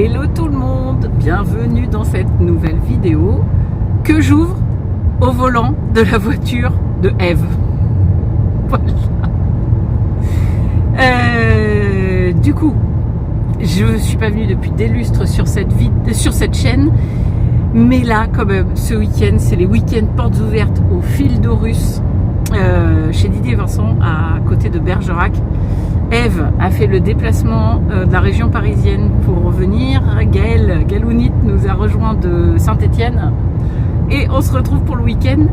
Hello tout le monde, bienvenue dans cette nouvelle vidéo que j'ouvre au volant de la voiture de Eve. Voilà. Du coup, je suis pas venue depuis des lustres sur cette chaîne, mais là quand même, ce week-end, c'est les week-ends portes ouvertes au Fil d'Aurus chez Didier Vincent à côté de Bergerac. Eve a fait le déplacement de la région parisienne pour revenir. Gaëlle Galounit nous a rejoint de Saint-Étienne. Et on se retrouve pour le week-end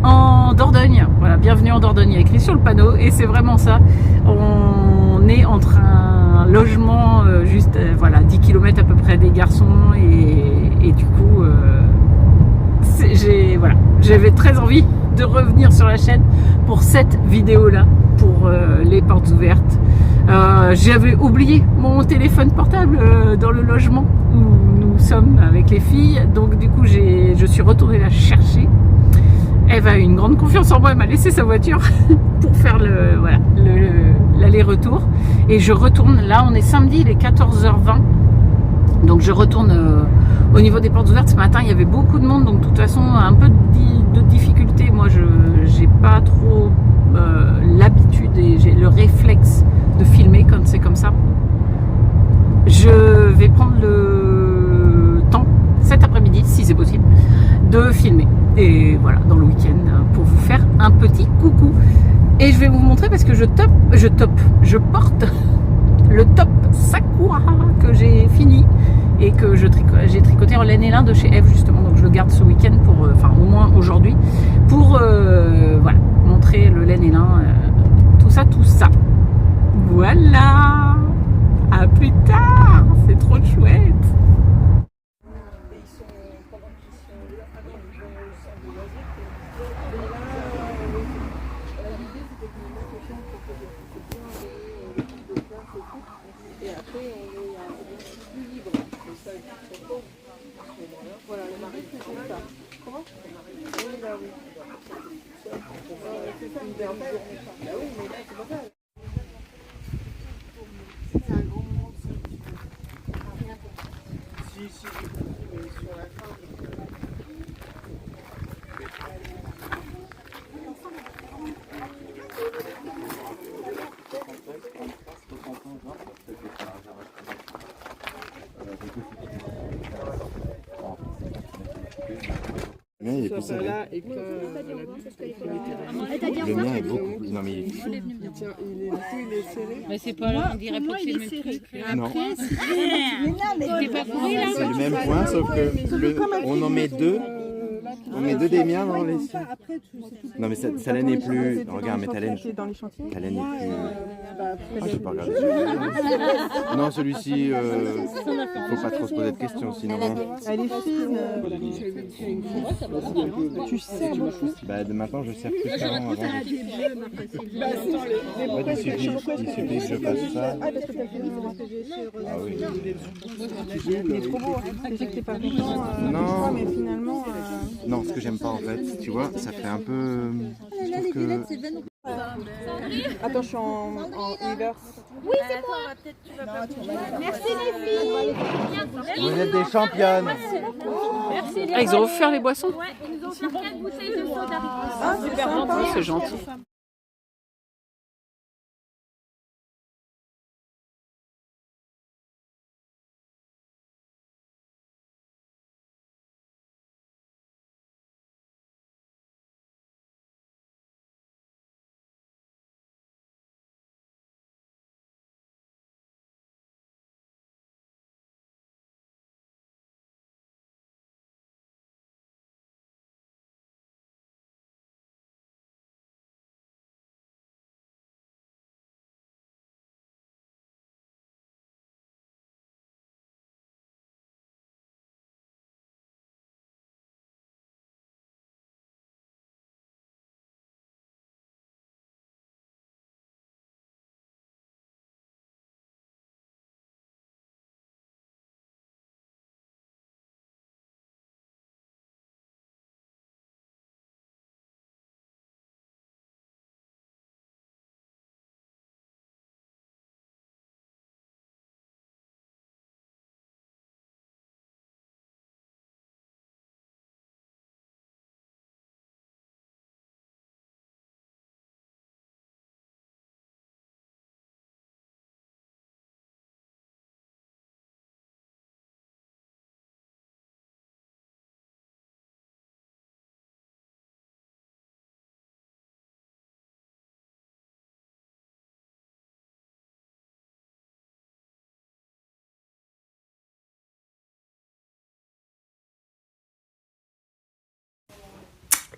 en Dordogne. Voilà, bienvenue en Dordogne, il y a écrit sur le panneau. Et c'est vraiment ça. On est entre un logement juste voilà, 10 km à peu près des garçons. Et du coup, j'avais très envie de revenir sur la chaîne pour cette vidéo-là, pour les portes ouvertes. J'avais oublié mon téléphone portable dans le logement où nous sommes avec les filles, donc du coup je suis retournée la chercher. Elle a eu une grande confiance en moi, elle m'a laissé sa voiture pour faire l'aller-retour. Et je retourne, là on est samedi, il est 14h20, donc je retourne au niveau des portes ouvertes. Ce matin il y avait beaucoup de monde, donc de toute façon un peu de difficulté. Moi je n'ai pas trop l'habitude et j'ai le réflexe de filmer quand c'est comme ça. Je vais prendre le temps cet après-midi, si c'est possible, de filmer. Et voilà, dans le week-end, pour vous faire un petit coucou. Et je vais vous montrer parce que je porte le top Sakura que j'ai fini et que j'ai tricoté en laine et lin de chez Eve justement. Donc je le garde ce week-end pour, enfin au moins aujourd'hui, pour voilà, montrer le laine et lin, tout ça. Voilà, à plus tard, c'est trop chouette. Et après, on est un peu plus libre. Mais ça, voilà, le mari, c'est ça. Comment? Oui, bah oui. C'est ça, mais en fait, bah oui, mais là, c'est pas ça. C'est un grand moment, si, sur la fin. Le mien, il est plus serré. Le mien est beaucoup plus. Non, mais il est serré. Mais c'est pas là, on dirait pas que c'est le même truc. Non. T'es pas pourri là? C'est le même point, sauf que on en met deux. On met deux des miens dans les siens. Non, mais sa laine est plus. Regarde, mais ta laine est plus. Ah, je peux pas regarder celui-ci. Non, celui-ci, faut pas trop se poser de questions, sinon. Elle est fine. Tu sais, Bah, de maintenant, je sers plus qu'avant. Avant, il suffit que je fasse ça. Ah oui. il est trop beau. Je sais que t'es pas content. Non. Mais finalement. Non, ce que j'aime pas en fait, tu vois, ça fait un peu. Je trouve que. Attends, je suis en reverse. Oui, c'est moi. Merci les filles. Vous êtes des championnes. Merci les Ah, ils ont offert les boissons. Ouais, ils nous ont offert 4 bouteilles de soda. Ah, super sympa. C'est gentil.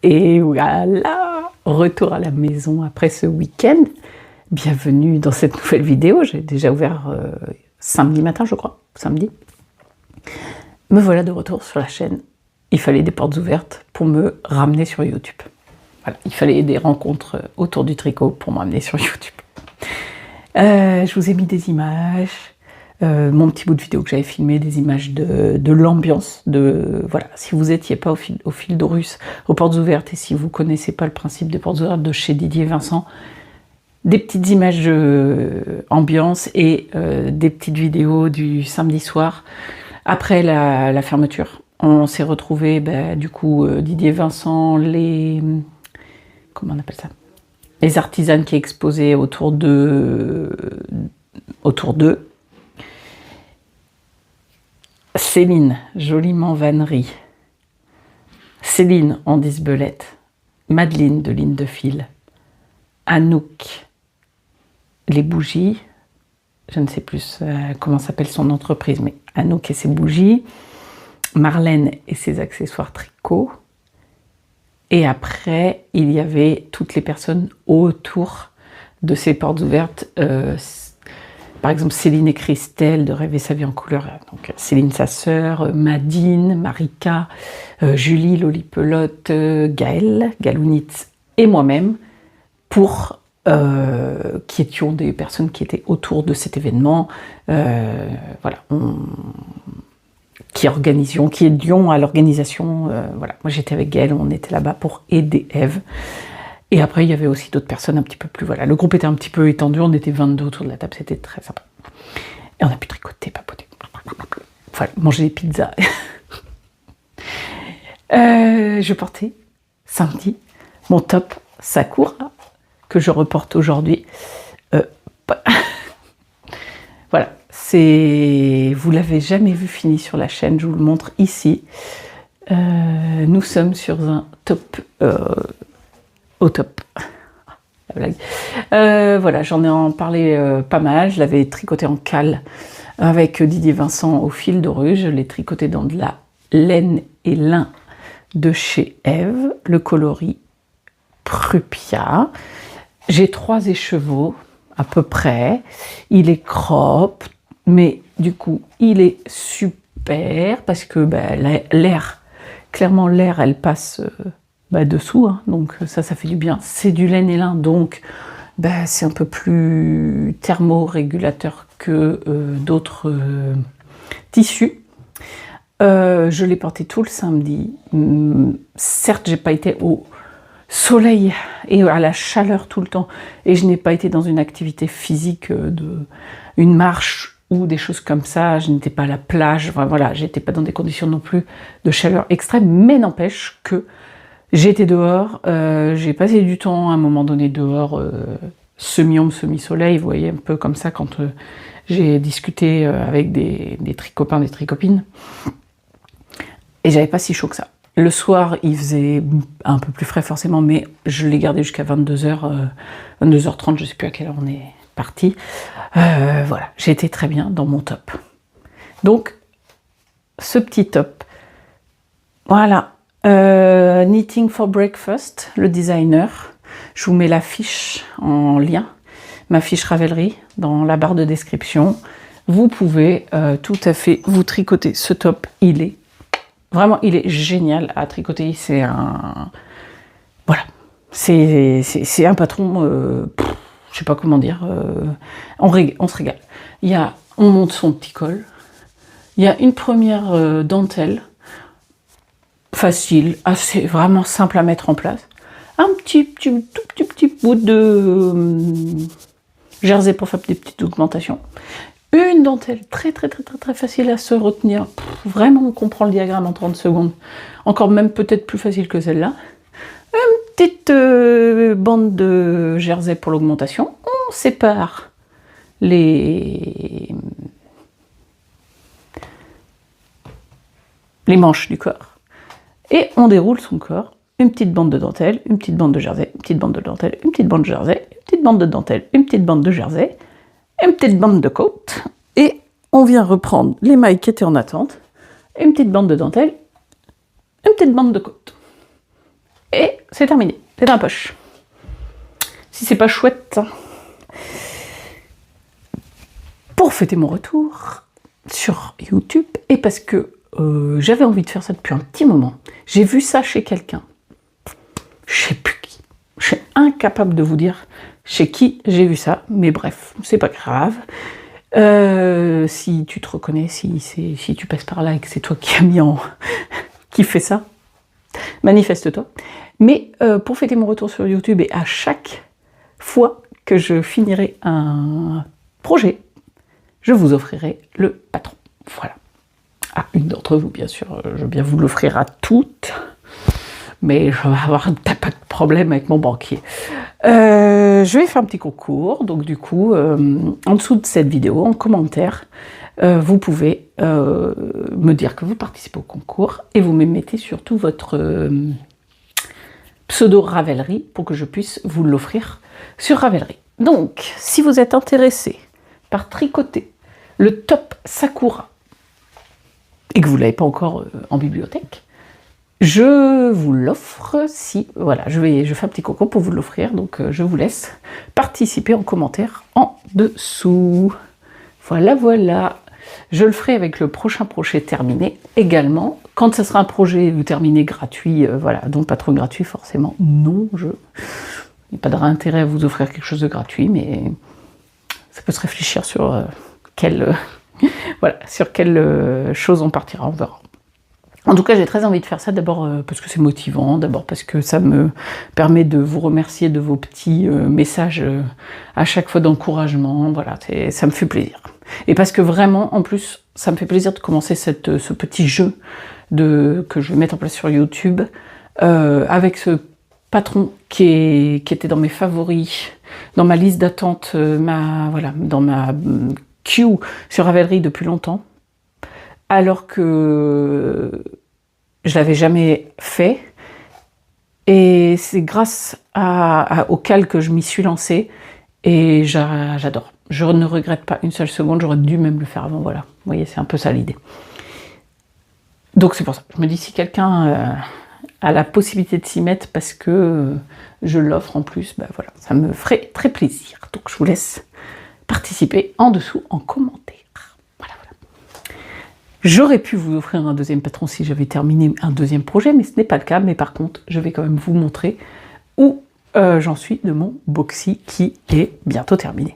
Et voilà, retour à la maison après ce week-end. Bienvenue dans cette nouvelle vidéo. J'ai déjà ouvert samedi matin, je crois, samedi. Me voilà de retour sur la chaîne. Il fallait des portes ouvertes pour me ramener sur YouTube. Voilà, il fallait des rencontres autour du tricot pour m'amener sur YouTube. Je vous ai mis des images, mon petit bout de vidéo que j'avais filmé, des images de l'ambiance, voilà, si vous n'étiez pas au fil d'Horus, aux portes ouvertes, et si vous ne connaissez pas le principe des portes ouvertes de chez Didier Vincent, des petites images de ambiance et des petites vidéos du samedi soir, après la fermeture. On s'est retrouvés, du coup, Didier Vincent, comment on appelle ça ? Les artisanes qui exposaient autour d'eux. Céline, joliment vannerie. Céline en disbelette. Madeleine de ligne de fil. Anouk, les bougies. Je ne sais plus comment s'appelle son entreprise, mais Anouk et ses bougies. Marlène et ses accessoires tricot. Et après, il y avait toutes les personnes autour de ces portes ouvertes. Par exemple, Céline et Christelle de Rêver sa vie en couleur. Donc, Céline, sa sœur, Madine, Marika, Julie, Lolipelote, Gaëlle, Galounitz et moi-même, qui étions des personnes qui étaient autour de cet événement. Voilà, qui aidions à l'organisation. Voilà. Moi, j'étais avec Gaëlle, on était là-bas pour aider Eve. Et après, il y avait aussi d'autres personnes un petit peu plus... Voilà, le groupe était un petit peu étendu, on était 22 autour de la table, c'était très sympa. Et on a pu tricoter, papoter, voilà, manger des pizzas. Je portais samedi mon top Sakura, que je reporte aujourd'hui. Voilà, vous l'avez jamais vu fini sur la chaîne, je vous le montre ici. Nous sommes sur un top... au top. La blague. Voilà, j'en ai parlé pas mal. Je l'avais tricoté en cale avec Didier Vincent au fil d'Horus. Je l'ai tricoté dans de la laine et lin de chez Eve, le coloris Prupia. J'ai 3 écheveaux à peu près. Il est crop, mais du coup, il est super parce que l'air, clairement l'air, elle passe... dessous, hein, donc ça fait du bien. C'est du laine et lin, donc c'est un peu plus thermorégulateur que d'autres tissus. Je l'ai porté tout le samedi. Certes, j'ai pas été au soleil et à la chaleur tout le temps, et je n'ai pas été dans une activité physique une marche ou des choses comme ça. Je n'étais pas à la plage. Enfin, voilà, j'étais pas dans des conditions non plus de chaleur extrême, mais n'empêche que j'étais dehors, j'ai passé du temps à un moment donné dehors, semi-ombre, semi-soleil, vous voyez, un peu comme ça quand j'ai discuté avec des tricopains, des tricopines. Et j'avais pas si chaud que ça. Le soir, il faisait un peu plus frais forcément, mais je l'ai gardé jusqu'à 22h, 22h30, je sais plus à quelle heure on est parti. Voilà, j'ai été très bien dans mon top. Donc, ce petit top, voilà. Knitting for Breakfast, le designer. Je vous mets la fiche en lien, ma fiche Ravelry dans la barre de description. Vous pouvez tout à fait vous tricoter ce top. Il est génial à tricoter. C'est un... Voilà. C'est un patron... je sais pas comment dire. On se régale. On monte son petit col. Il y a une première dentelle. Facile, assez vraiment simple à mettre en place. Un tout petit bout de jersey pour faire des petites augmentations. Une dentelle très facile à se retenir. Vraiment, on comprend le diagramme en 30 secondes. Encore même peut-être plus facile que celle-là. Une petite bande de jersey pour l'augmentation. On sépare les manches du corps. Et on déroule son corps, une petite bande de dentelle, une petite bande de jersey, une petite bande de dentelle, une petite bande de jersey, une petite bande de dentelle, une petite bande de jersey, une petite bande de côte, et on vient reprendre les mailles qui étaient en attente, une petite bande de dentelle, une petite bande de côte. Et c'est terminé, c'est dans la poche. Si c'est pas chouette. Pour fêter mon retour sur YouTube, et parce que j'avais envie de faire ça depuis un petit moment, j'ai vu ça chez quelqu'un. Je sais plus qui. Je suis incapable de vous dire chez qui j'ai vu ça, mais bref, c'est pas grave. Si tu te reconnais, si tu passes par là et que c'est toi qui fais ça, manifeste-toi. Mais pour fêter mon retour sur YouTube, et à chaque fois que je finirai un projet, je vous offrirai le patron. Voilà. À une d'entre vous, bien sûr. Je veux bien vous l'offrir à toutes. Mais je vais avoir pas de problème avec mon banquier. Je vais faire un petit concours. Donc du coup, en dessous de cette vidéo, en commentaire, vous pouvez me dire que vous participez au concours. Et vous me mettez surtout votre pseudo Ravelry pour que je puisse vous l'offrir sur Ravelry. Donc, si vous êtes intéressé par tricoter le top Sakura et que vous ne l'avez pas encore en bibliothèque, je vous l'offre. Si voilà, je fais un petit concours pour vous l'offrir, donc je vous laisse participer en commentaire en dessous. Voilà. Je le ferai avec le prochain projet terminé également. Quand ce sera un projet terminé gratuit, voilà, donc pas trop gratuit forcément, non, il n'y a pas d'intérêt à vous offrir quelque chose de gratuit, mais ça peut se réfléchir sur quelle chose on partira, on verra. En tout cas, j'ai très envie de faire ça, d'abord parce que c'est motivant, d'abord parce que ça me permet de vous remercier de vos petits messages à chaque fois d'encouragement, voilà, ça me fait plaisir. Et parce que vraiment, en plus, ça me fait plaisir de commencer ce petit jeu que je vais mettre en place sur YouTube, avec ce patron qui était dans mes favoris, dans ma liste d'attente, dans ma queue sur Ravelry depuis longtemps, alors que je l'avais jamais fait. Et c'est grâce au cal que je m'y suis lancée, et j'adore. Je ne regrette pas une seule seconde, j'aurais dû même le faire avant, voilà. Vous voyez, c'est un peu ça l'idée. Donc c'est pour ça, je me dis, si quelqu'un a la possibilité de s'y mettre parce que je l'offre en plus, ben voilà, ça me ferait très plaisir. Donc je vous laisse participer en dessous en commentaire. Voilà. J'aurais pu vous offrir un deuxième patron si j'avais terminé un deuxième projet, mais ce n'est pas le cas. Mais par contre, je vais quand même vous montrer où j'en suis de mon boxy qui est bientôt terminé.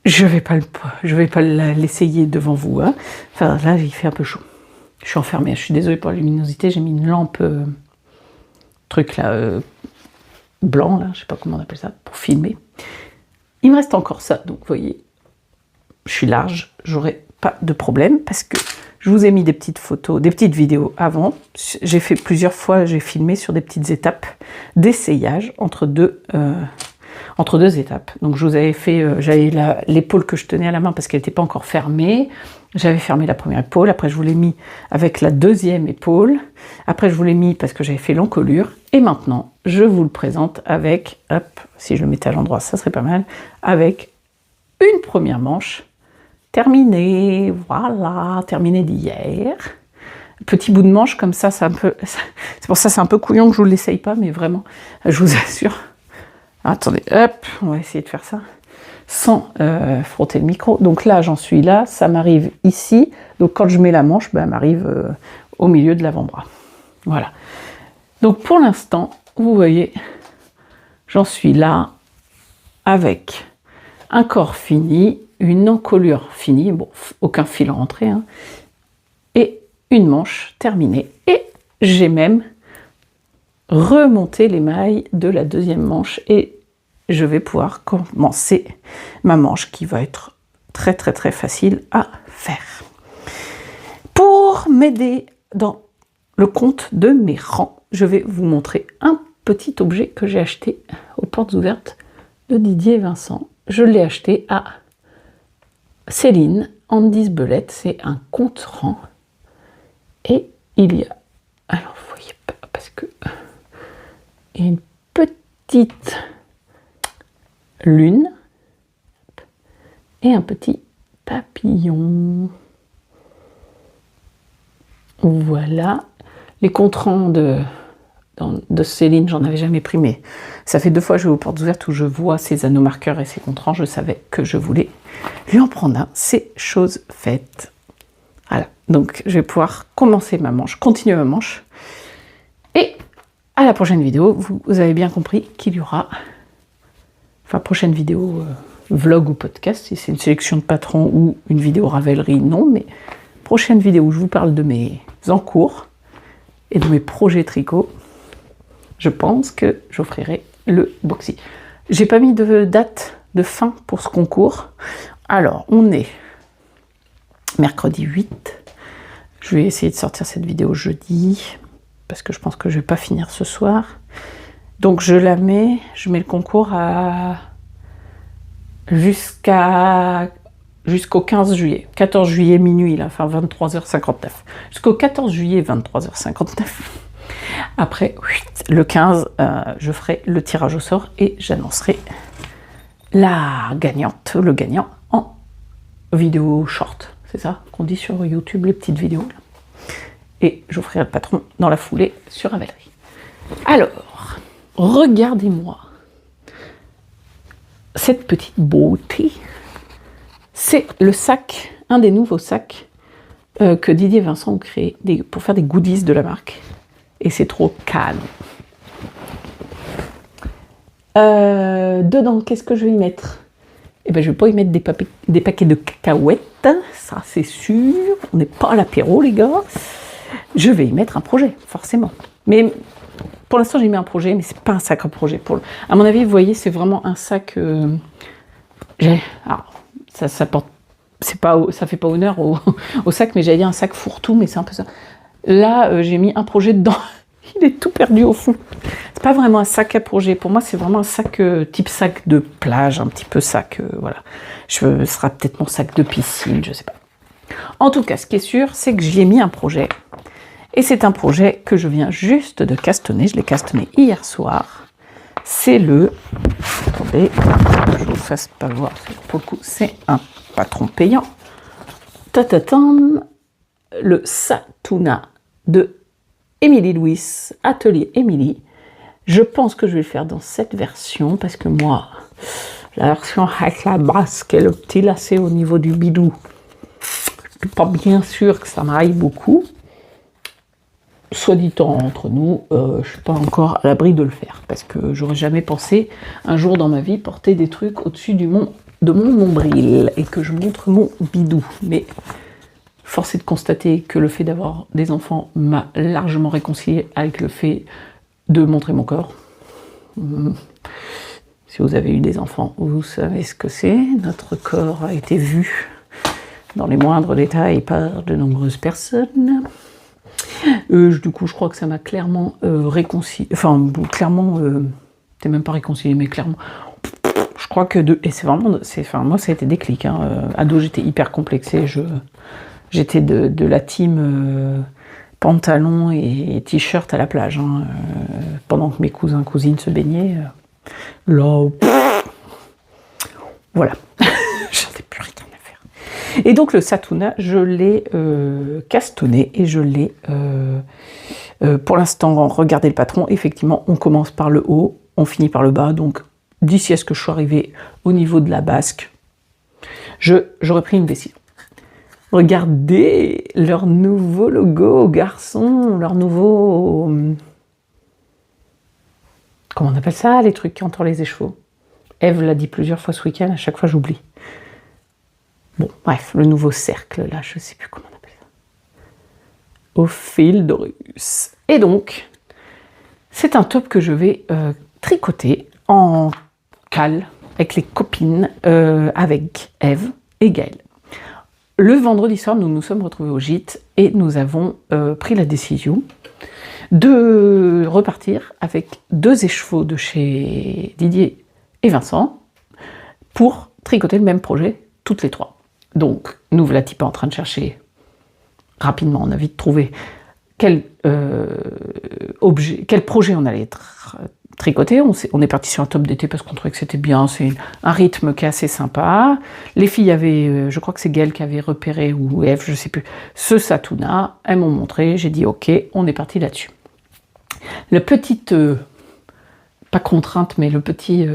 Je vais pas l'essayer devant vous, hein. Enfin là, il fait un peu chaud. Je suis enfermée, je suis désolée pour la luminosité, j'ai mis une lampe truc là blanc là, je sais pas comment on appelle ça, pour filmer. Il me reste encore ça, donc vous voyez, je suis large, j'aurai pas de problème parce que je vous ai mis des petites photos, des petites vidéos avant. J'ai fait plusieurs fois, j'ai filmé sur des petites étapes d'essayage entre deux étapes. Donc je vous avais fait, j'avais l'épaule que je tenais à la main parce qu'elle n'était pas encore fermée. J'avais fermé la première épaule, après je vous l'ai mis avec la deuxième épaule, après je vous l'ai mis parce que j'avais fait l'encolure, et maintenant je vous le présente avec, hop, si je le mettais à l'endroit, ça serait pas mal, avec une première manche terminée, voilà, terminée d'hier. Petit bout de manche comme ça, c'est pour ça c'est un peu couillon que je vous l'essaye pas, mais vraiment, je vous assure. Attendez, hop, on va essayer de faire ça sans frotter le micro. Donc là, j'en suis là, ça m'arrive ici. Donc quand je mets la manche, ben, elle m'arrive au milieu de l'avant-bras. Voilà. Donc pour l'instant, vous voyez, j'en suis là avec un corps fini, une encolure finie, bon, aucun fil rentré, hein, et une manche terminée. Et j'ai même remonté les mailles de la deuxième manche et je vais pouvoir commencer ma manche qui va être très très très facile à faire. Pour m'aider dans le compte de mes rangs, je vais vous montrer un petit objet que j'ai acheté aux portes ouvertes de Didier Vincent. Je l'ai acheté à Céline Andy's Belette, c'est un compte-rang et il y a, alors vous voyez pas parce que il y a une petite lune et un petit papillon. Voilà, les compte-rangs de de Céline, j'en avais jamais pris, mais ça fait 2 fois que je vais aux portes ouvertes où je vois ces anneaux marqueurs et ces contrans. Je savais que je voulais lui en prendre un. C'est chose faite. Voilà, donc je vais pouvoir commencer ma manche, continuer ma manche. Et à la prochaine vidéo, vous avez bien compris qu'il y aura, enfin prochaine vidéo, vlog ou podcast, si c'est une sélection de patrons ou une vidéo Ravelry, non, mais prochaine vidéo où je vous parle de mes encours et de mes projets tricot, je pense que j'offrirai le boxy. J'ai pas mis de date de fin pour ce concours. Alors, on est mercredi 8. Je vais essayer de sortir cette vidéo jeudi, parce que je pense que je vais pas finir ce soir. Donc je mets le concours jusqu'au 15 juillet. 14 juillet minuit, là, enfin 23h59. Jusqu'au 14 juillet 23h59. Après, le 15, je ferai le tirage au sort et j'annoncerai la gagnante, le gagnant en vidéo short. C'est ça qu'on dit sur YouTube, les petites vidéos. Là. Et j'offrirai le patron dans la foulée sur Ravelry. Alors, regardez-moi cette petite beauté. C'est le sac, un des nouveaux sacs que Didier et Vincent ont créé pour faire des goodies de la marque. Et c'est trop canon. Dedans, qu'est-ce que je vais y mettre? Eh ben, je ne vais pas y mettre des paquets de cacahuètes, ça c'est sûr. On n'est pas à l'apéro, les gars. Je vais y mettre un projet, forcément. Mais pour l'instant, j'ai mis un projet, mais c'est pas un sac à projet. À mon avis, vous voyez, c'est vraiment un sac. Alors, ça porte, ça fait pas honneur au sac, mais j'allais dire un sac fourre-tout, mais c'est un peu ça. Là, j'ai mis un projet dedans. Il est tout perdu au fond. C'est pas vraiment un sac à projet. Pour moi, c'est vraiment un sac type sac de plage, un petit peu sac, voilà. Ce sera peut-être mon sac de piscine, je sais pas. En tout cas, ce qui est sûr, c'est que j'y ai mis un projet. Et c'est un projet que je viens juste de castonner. Je l'ai castonné hier soir. C'est le... Attendez, je vous fasse pas voir. Pour le coup, c'est un patron payant. Tatatam, le Satuna de Émilie Louis, Atelier Émilie. Je pense que je vais le faire dans cette version parce que moi, la version avec la basque et le petit lacet au niveau du bidou, je suis pas bien sûr que ça m'aille beaucoup. Soit dit entre nous, je suis pas encore à l'abri de le faire parce que j'aurais jamais pensé un jour dans ma vie porter des trucs au-dessus de mon nombril et que je montre mon bidou. Mais force est de constater que le fait d'avoir des enfants m'a largement réconcilié avec le fait de montrer mon corps. Si vous avez eu des enfants, vous savez ce que c'est. Notre corps a été vu dans les moindres détails par de nombreuses personnes. Du coup, je crois que ça m'a clairement réconcilié. Enfin, clairement, c'est même pas réconcilié, mais clairement. Je crois que et c'est vraiment, moi, ça a été déclic. Hein. Ado, j'étais hyper complexée. J'étais de la team pantalon et t-shirt à la plage, hein, pendant que mes cousins cousines se baignaient. Là, voilà, je n'ai plus rien à faire. Et donc le Satuna, je l'ai castonné et je l'ai, pour l'instant, regardez le patron. Effectivement, on commence par le haut, on finit par le bas. Donc d'ici à ce que je sois arrivé au niveau de la basque, j'aurais pris une décision. Regardez leur nouveau logo, garçons, leur nouveau... Comment on appelle ça, les trucs qui entourent les écheveaux? Eve l'a dit plusieurs fois ce week-end, à chaque fois j'oublie. Bon, bref, le nouveau cercle, là, je ne sais plus comment on appelle ça. Au fil d'Horus. Et donc, c'est un top que je vais tricoter en cale avec les copines, avec Eve et Gaëlle. Le vendredi soir, nous nous sommes retrouvés au gîte et nous avons pris la décision de repartir avec 2 écheveaux de chez Didier et Vincent pour tricoter le même projet, toutes les 3. Donc, nous voilà pas en train de chercher rapidement, on a vite trouvé quel projet on allait tricoter. On est parti sur un top d'été parce qu'on trouvait que c'était bien, c'est un rythme qui est assez sympa. Les filles avaient, je crois que c'est Gaëlle qui avait repéré, ou Eve, je sais plus, ce Satuna, elles m'ont montré, j'ai dit ok, on est parti là-dessus. La petite, pas contrainte, mais le petit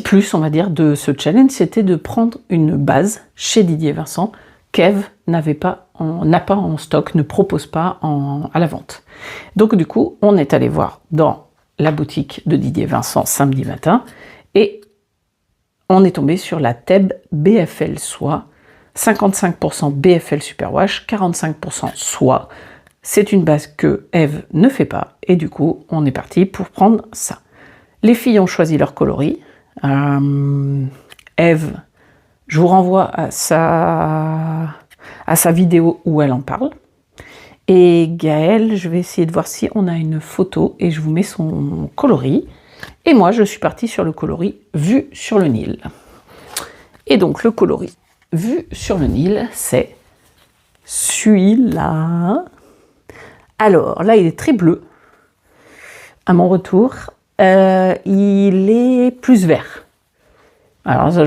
plus, on va dire, de ce challenge, c'était de prendre une base chez Didier Vincent qu'Eve n'a pas en stock, ne propose pas à la vente. Donc du coup, on est allé voir dans la boutique de Didier Vincent samedi matin et on est tombé sur la Theb BFL Soie, 55% BFL Superwash, 45% soie. C'est une base que Eve ne fait pas et du coup, on est parti pour prendre ça. Les filles ont choisi leur coloris. Eve, je vous renvoie à sa vidéo où elle en parle. Et Gaëlle, je vais essayer de voir si on a une photo et je vous mets son coloris. Et moi, je suis partie sur le coloris Vue sur le Nil. Et donc, le coloris Vue sur le Nil, c'est celui-là. Alors, là, il est très bleu. À mon retour, il est plus vert. Alors, ça,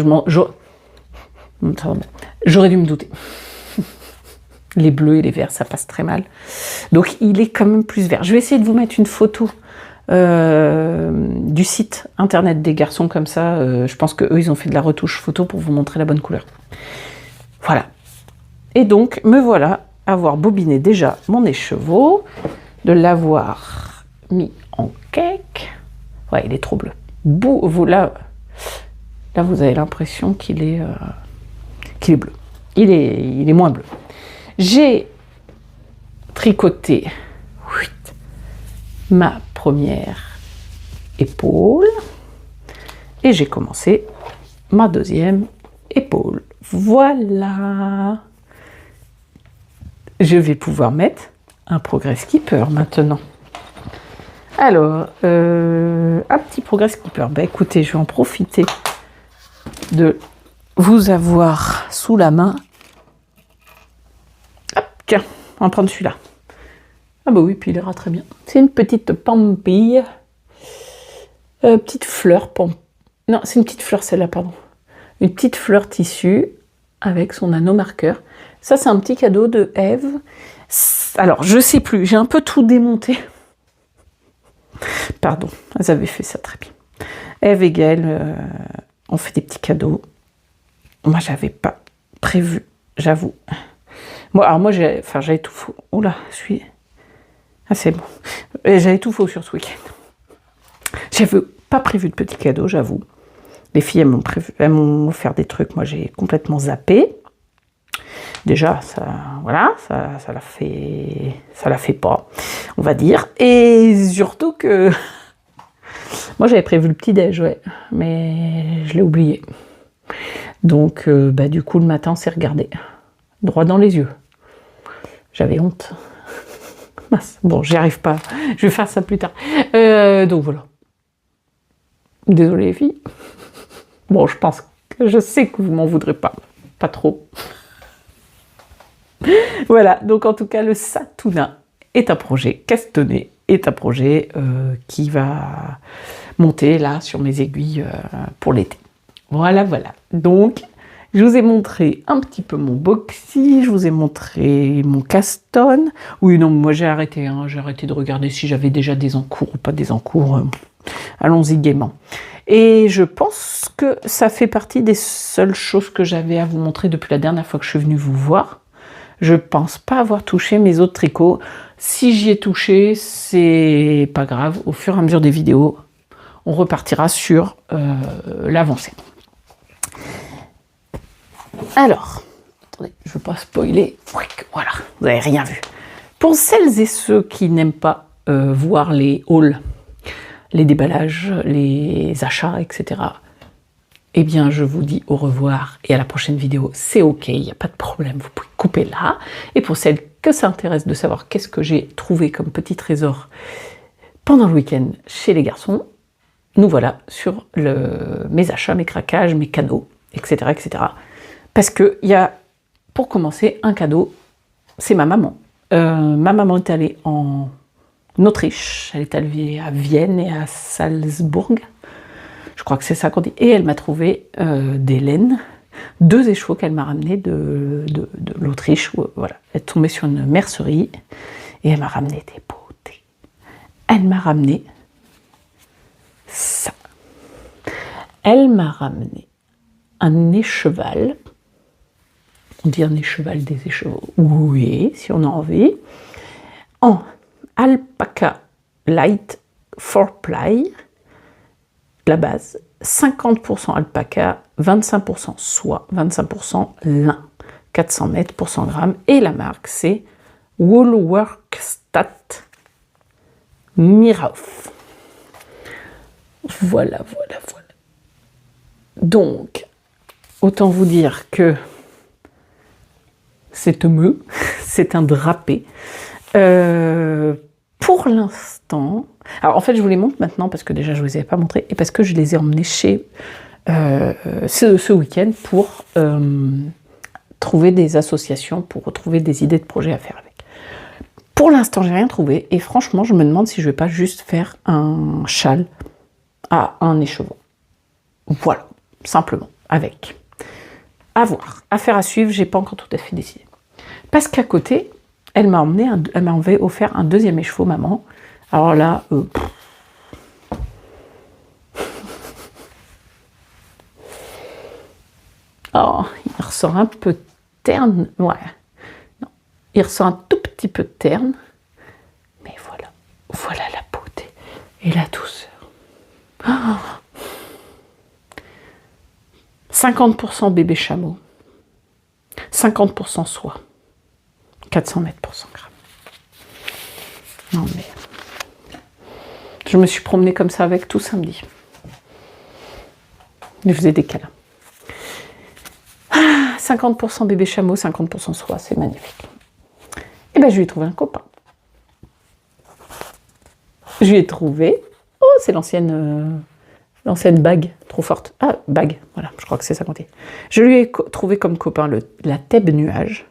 j'aurais dû me douter. Les bleus et les verts, ça passe très mal. Donc, il est quand même plus vert. Je vais essayer de vous mettre une photo du site internet des garçons comme ça. Je pense qu'eux, ils ont fait de la retouche photo pour vous montrer la bonne couleur. Voilà. Et donc, me voilà avoir bobiné déjà mon écheveau, de l'avoir mis en cake. Ouais, il est trop bleu. Là, vous avez l'impression qu'il est bleu. Il est moins bleu. J'ai tricoté ma première épaule et j'ai commencé ma deuxième épaule. Voilà. Je vais pouvoir mettre un progrès skipper maintenant. Alors, un petit progrès skipper. Ben, écoutez, je vais en profiter de vous avoir sous la main. Hop, tiens, on va prendre celui-là. Ah bah oui, puis il ira très bien. C'est une petite pampille. Petite fleur. Non, c'est une petite fleur celle-là, pardon. Une petite fleur tissu avec son anneau marqueur. Ça, c'est un petit cadeau de Eve. Alors, je sais plus, j'ai un peu tout démonté. Pardon, elles avaient fait ça très bien. Eve et Gaëlle ont fait des petits cadeaux. Moi, j'avais pas prévu, j'avoue. Moi, j'avais tout faux. Oula, c'est bon. J'avais tout faux sur ce week-end. J'avais pas prévu de petits cadeaux, j'avoue. Les filles, elles m'ont offert des trucs. Moi, j'ai complètement zappé. Déjà, ça la fait pas, on va dire. Et surtout que moi, j'avais prévu le petit-déj, ouais, mais je l'ai oublié. Donc, du coup, le matin, on s'est regardé droit dans les yeux. J'avais honte. Bon, j'y arrive pas. Je vais faire ça plus tard. Donc voilà. Désolée les filles. Bon, je sais que vous m'en voudrez pas. Pas trop. Voilà, donc en tout cas, le Satuna est un projet, Castanet est un projet qui va monter là sur mes aiguilles pour l'été. Voilà. Donc, je vous ai montré un petit peu mon boxy, je vous ai montré mon caston. Oui, non, moi j'ai arrêté de regarder si j'avais déjà des encours ou pas des encours. Allons-y gaiement. Et je pense que ça fait partie des seules choses que j'avais à vous montrer depuis la dernière fois que je suis venue vous voir. Je pense pas avoir touché mes autres tricots. Si j'y ai touché, c'est pas grave. Au fur et à mesure des vidéos, on repartira sur l'avancée. Alors, attendez, je ne veux pas spoiler. Voilà, vous n'avez rien vu. Pour celles et ceux qui n'aiment pas voir les hauls, les déballages, les achats, etc., eh bien, je vous dis au revoir et à la prochaine vidéo. C'est OK, il n'y a pas de problème, vous pouvez couper là. Et pour celles que ça intéresse de savoir qu'est-ce que j'ai trouvé comme petit trésor pendant le week-end chez les garçons, nous voilà sur mes achats, mes craquages, mes cadeaux, etc., etc. Parce qu'il y a, pour commencer, un cadeau, c'est ma maman. Ma maman est allée en Autriche, elle est allée à Vienne et à Salzbourg. Je crois que c'est ça qu'on dit. Et elle m'a trouvé des laines, 2 écheveaux qu'elle m'a ramenés de l'Autriche. Voilà. Elle est tombée sur une mercerie et elle m'a ramené des beaux elle m'a ramené ça. Elle m'a ramené un écheval. On dit un écheval des écheveaux. Oui, si on a envie. En alpaca light 4-ply. La base. 50% alpaca, 25% soie, 25% lin. 400 mètres pour 100 grammes. Et la marque, c'est Woolworkstat Mirauf. Voilà. Donc, autant vous dire que c'est un drapé. Pour l'instant, alors en fait je vous les montre maintenant parce que déjà je ne vous les avais pas montrés et parce que je les ai emmenés chez ce week-end pour trouver des associations, pour trouver des idées de projets à faire avec. Pour l'instant j'ai rien trouvé et franchement je me demande si je ne vais pas juste faire un châle à un écheveau. Voilà, simplement, avec. À voir, affaire à suivre, j'ai pas encore tout à fait décidé. Parce qu'à côté, elle m'a offert un deuxième écheveau, maman. Alors là, oh, il ressort un peu terne, ouais. Non, il ressort un tout petit peu terne, mais voilà la beauté et la douceur. Oh. 50% bébé chameau, 50% soie, 400 mètres pour 100 grammes. Non mais, je me suis promenée comme ça avec tout samedi. Je faisais des câlins. 50% bébé chameau, 50% soie, c'est magnifique. Et bien je lui ai trouvé un copain. Je lui ai trouvé, oh c'est l'ancienne bague, trop forte. Ah, bague, voilà, je crois que c'est ça qu'on dit. Je lui ai trouvé comme copain la Thèbes Nuage,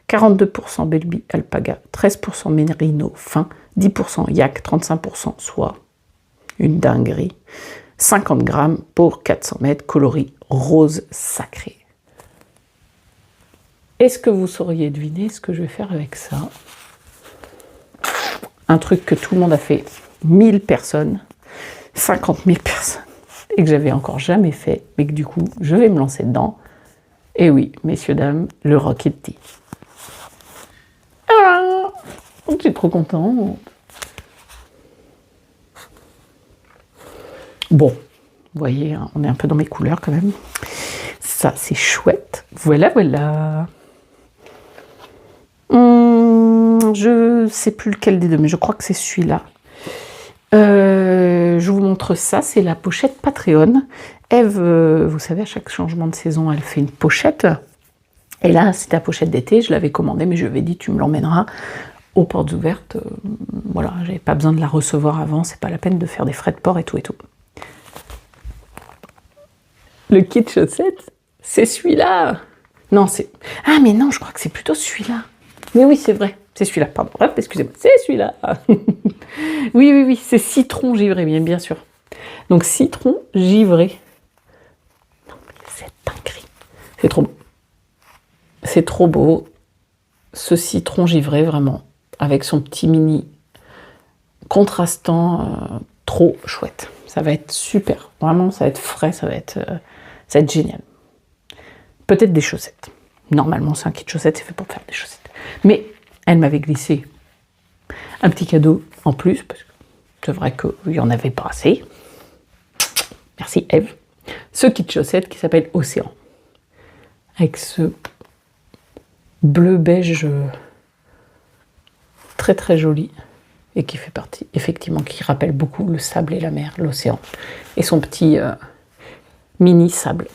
42% Belbi Alpaga, 13% Mérino fin, 10% Yak, 35% soie, une dinguerie, 50 grammes pour 400 mètres, coloris rose sacré. Est-ce que vous sauriez deviner ce que je vais faire avec ça? Un truc que tout le monde a fait, 1000 personnes, 50 000 personnes. Et que j'avais encore jamais fait, mais que du coup, je vais me lancer dedans. Et oui, messieurs, dames, le Rocketti. Ah, je suis trop contente. Bon, vous voyez, hein, on est un peu dans mes couleurs quand même. Ça, c'est chouette. Voilà. Je sais plus lequel des deux, mais je crois que c'est celui-là. Je vous montre ça, c'est la pochette Patreon. Eve, vous savez, à chaque changement de saison, elle fait une pochette. Et là, c'est la pochette d'été, je l'avais commandée, mais je lui avais dit, tu me l'emmèneras aux portes ouvertes. Voilà, j'avais pas besoin de la recevoir avant, c'est pas la peine de faire des frais de port et tout. Le kit chaussettes, c'est celui-là. Non, c'est... Ah, mais non, je crois que c'est plutôt celui-là. Mais oui, c'est vrai. C'est celui-là, pardon. Hop, excusez-moi, c'est celui-là. Oui, c'est citron givré, bien sûr. Donc, citron givré. Non, mais c'est dinguerie. C'est trop beau. C'est trop beau. Ce citron givré, vraiment, avec son petit mini contrastant, trop chouette. Ça va être super. Vraiment, ça va être frais, ça va être génial. Peut-être des chaussettes. Normalement, c'est un kit chaussettes, c'est fait pour faire des chaussettes. Mais elle m'avait glissé un petit cadeau en plus, parce que c'est vrai qu'il n'y en avait pas assez. Merci Eve. Ce kit chaussettes qui s'appelle Océan. Avec ce bleu beige très très joli. Et qui fait partie, effectivement, qui rappelle beaucoup le sable et la mer, l'océan. Et son petit mini sable.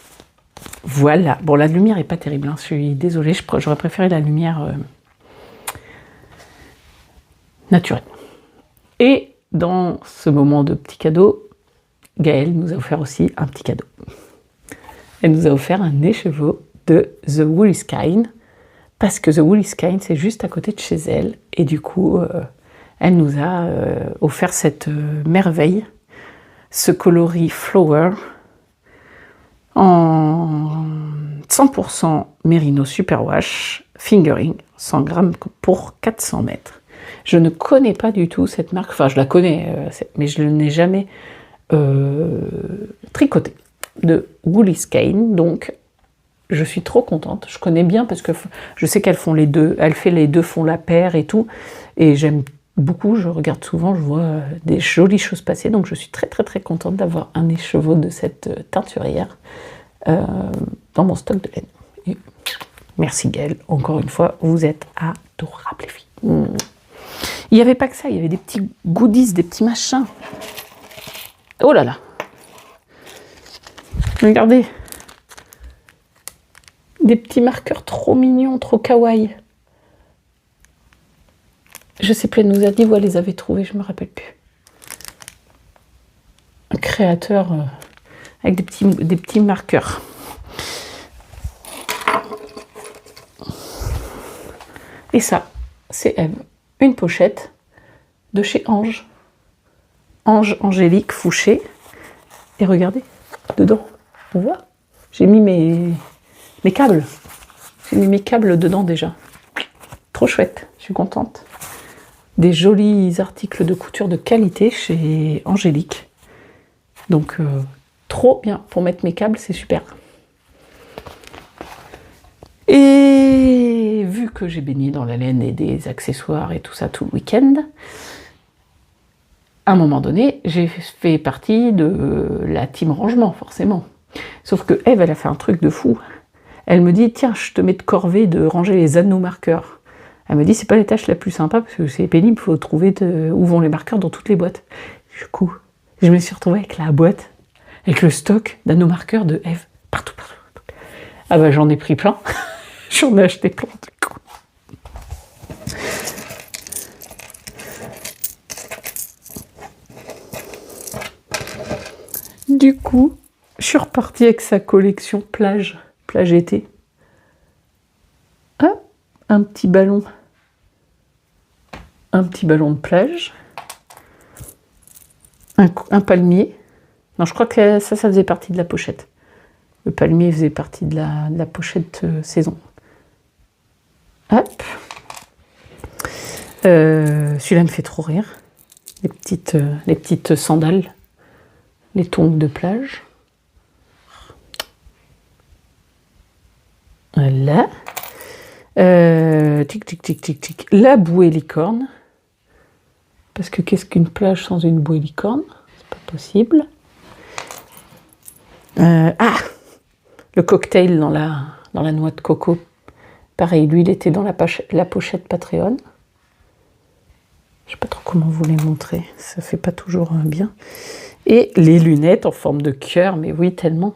Voilà. Bon, la lumière n'est pas terrible, hein. Je suis désolée, j'aurais préféré la lumière naturelle. Et dans ce moment de petit cadeau, Gaëlle nous a offert aussi un petit cadeau. Elle nous a offert un écheveau de The Woollyskine, parce que The Woollyskine, c'est juste à côté de chez elle. Et du coup, elle nous a offert cette merveille, ce coloris Flower, en 100% Merino Superwash, fingering, 100 grammes pour 400 mètres. Je ne connais pas du tout cette marque, enfin je la connais, mais je ne l'ai jamais tricotée, de Woolly Skein, donc je suis trop contente. Je connais bien parce que je sais qu'elles font les deux, elle fait les deux, font la paire et tout, et j'aime beaucoup, je regarde souvent, je vois des jolies choses passer, donc je suis très très très contente d'avoir un écheveau de cette teinturière dans mon stock de laine. Et merci Gaëlle, encore une fois, vous êtes adorables les filles. Il n'y avait pas que ça, il y avait des petits goodies, des petits machins. Oh là là. Regardez. Des petits marqueurs trop mignons, trop kawaii. Je sais plus, elle nous a dit où elle les avait trouvés, je me rappelle plus. Un créateur avec des petits marqueurs. Et ça, c'est Eve. Une pochette de chez Ange. Ange Angélique Fouché. Et regardez, dedans, on voit, j'ai mis mes câbles. J'ai mis mes câbles dedans déjà. Trop chouette, je suis contente. Des jolis articles de couture de qualité chez Angélique. Donc, trop bien. Pour mettre mes câbles, c'est super. Et vu que j'ai baigné dans la laine et des accessoires et tout ça tout le week-end, à un moment donné, j'ai fait partie de la team rangement, forcément. Sauf que Eve, elle a fait un truc de fou. Elle me dit, tiens, je te mets de corvée de ranger les anneaux marqueurs. Elle me dit, c'est pas la tâche la plus sympa parce que c'est pénible, il faut trouver où vont les marqueurs dans toutes les boîtes. Du coup, je me suis retrouvée avec la boîte, avec le stock d'anneaux marqueurs de Eve, partout. Ah bah j'en ai pris plein, j'en ai acheté plein du coup. Du coup, je suis repartie avec sa collection plage été. Ah, un petit ballon de plage, un palmier. Non, je crois que ça faisait partie de la pochette. Le palmier faisait partie de la pochette saison. Hop. Celui-là me fait trop rire. Les petites sandales, les tongs de plage. Voilà. Tic, tic, tic, tic, tic. La bouée licorne. Parce que qu'est-ce qu'une plage sans une bouée licorne? C'est pas possible. Le cocktail dans la noix de coco. Pareil, lui, il était dans la pochette Patreon. Je sais pas trop comment vous les montrer. Ça fait pas toujours bien. Et les lunettes en forme de cœur. Mais oui, tellement.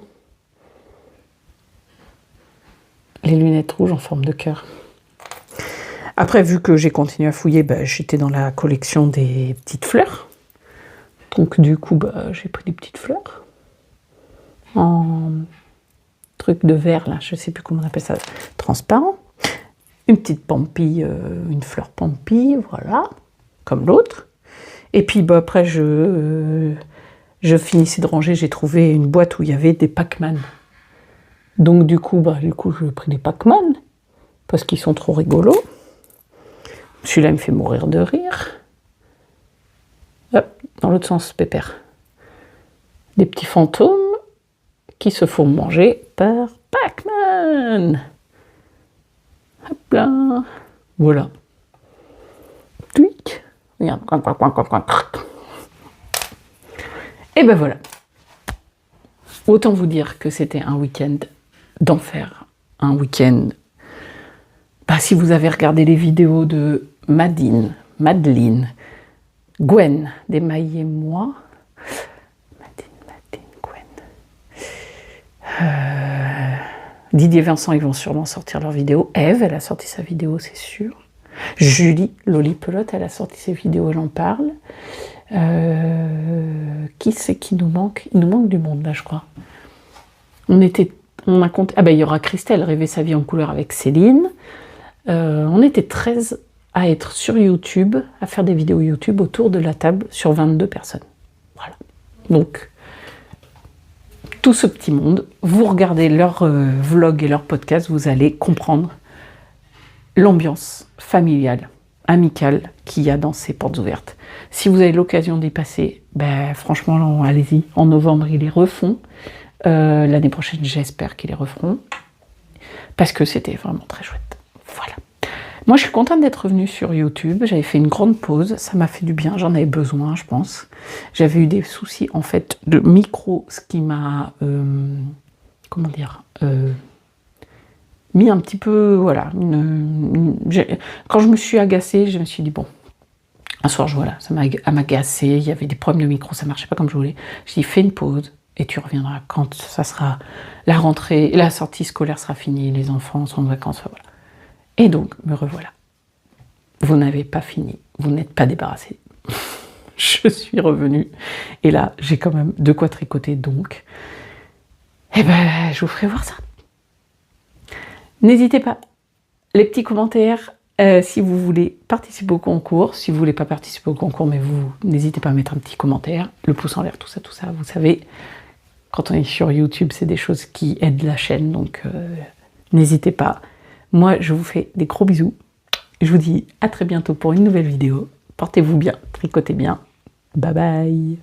Les lunettes rouges en forme de cœur. Après, vu que j'ai continué à fouiller, j'étais dans la collection des petites fleurs. Donc du coup, j'ai pris des petites fleurs. En truc de verre, là, je sais plus comment on appelle ça, transparent. Une petite pampille, une fleur pampille, voilà, comme l'autre. Et puis après, je finissais de ranger, j'ai trouvé une boîte où il y avait des Pac-Man. Donc du coup, j'ai pris des Pac-Man, parce qu'ils sont trop rigolos. Celui-là, il me fait mourir de rire. Hop, dans l'autre sens, pépère. Des petits fantômes qui se font manger par Pac-Man. Hop là. Voilà. Tweak. Regarde. Et ben voilà. Autant vous dire que c'était un week-end d'enfer. Un week-end... si vous avez regardé les vidéos de Madeleine, Gwen, d'Emaille et moi... Didier et Vincent, ils vont sûrement sortir leur vidéo. Eve, elle a sorti sa vidéo, c'est sûr. Julie, Loli Pelote, elle a sorti ses vidéos, elle en parle. Qui c'est qui nous manque? Il nous manque du monde, là, je crois. On a compté... il y aura Christelle, Rêver sa vie en couleur avec Céline. On était 13 à être sur YouTube, à faire des vidéos YouTube autour de la table sur 22 personnes. Voilà. Donc... tout ce petit monde, vous regardez leurs vlogs et leurs podcasts, vous allez comprendre l'ambiance familiale amical qu'il y a dans ces portes ouvertes. Si vous avez l'occasion d'y passer, ben, franchement, allez-y. En novembre, ils les refont. L'année prochaine, j'espère qu'ils les referont. Parce que c'était vraiment très chouette. Voilà. Moi, je suis contente d'être revenue sur YouTube. J'avais fait une grande pause. Ça m'a fait du bien. J'en avais besoin, je pense. J'avais eu des soucis, en fait, de micro, ce qui m'a... comment dire mis un petit peu... Voilà. Quand je me suis agacée, je me suis dit, bon, un soir, voilà, ça m'a agacée. Il y avait des problèmes de micro, ça ne marchait pas comme je voulais. J'ai dit, fais une pause et tu reviendras quand ça sera... La rentrée, la sortie scolaire sera finie, les enfants sont en vacances, voilà. Et donc, me revoilà. Vous n'avez pas fini, vous n'êtes pas débarrassé. Je suis revenue. Et là, j'ai quand même de quoi tricoter, donc. Eh ben, je vous ferai voir ça. N'hésitez pas. Les petits commentaires, si vous voulez participer au concours. Si vous voulez pas participer au concours, mais vous n'hésitez pas à mettre un petit commentaire. Le pouce en l'air, tout ça, vous savez. Quand on est sur YouTube, c'est des choses qui aident la chaîne, donc n'hésitez pas. Moi, je vous fais des gros bisous. Je vous dis à très bientôt pour une nouvelle vidéo. Portez-vous bien, tricotez bien. Bye bye.